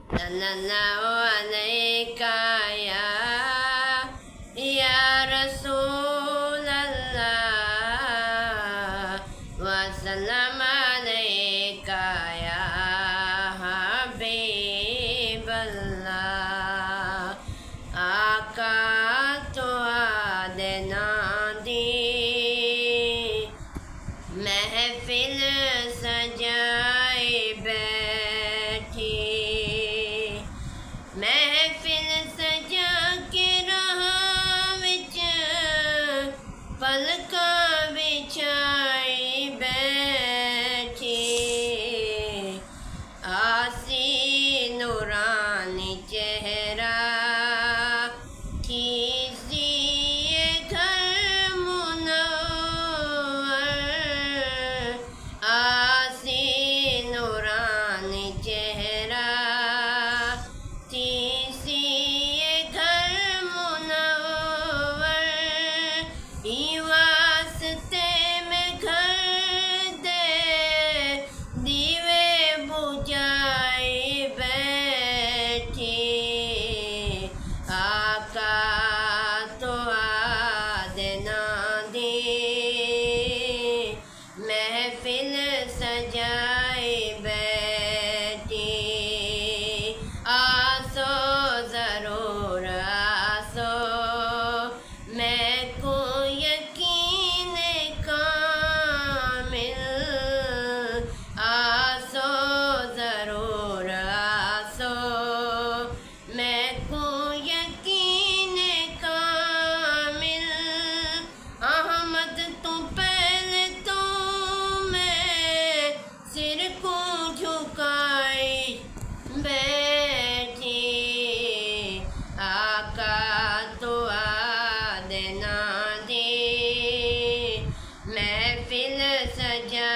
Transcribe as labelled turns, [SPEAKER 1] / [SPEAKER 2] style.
[SPEAKER 1] सल्लल्लाहु अलैका या रसूल अल्लाह वसल्लम अलैका या हबीब अल्लाह। आका तो आदना दी महफिल सजाए बैठी, महफिल सजा के राह विच पलकां बिछाई बैठी। आसी नूरानी चेहरा खीसी घर मुनव्वर, आसी नूरानी चेहरा तीसी घर मुनव्वर। वास्ते में घर दे दीवे बुझाई बैठी। आका तो आदना दी महफिल सजाए बैठी। आसो ज़रूर आसो मैं को यकीन कामिल। आसो ज़रूर आसो मैं को यकीन कामिल। अहमद तो पहले तो मैं सिर को झुकाई बैठी। आका तो आदना दे महफिल सजा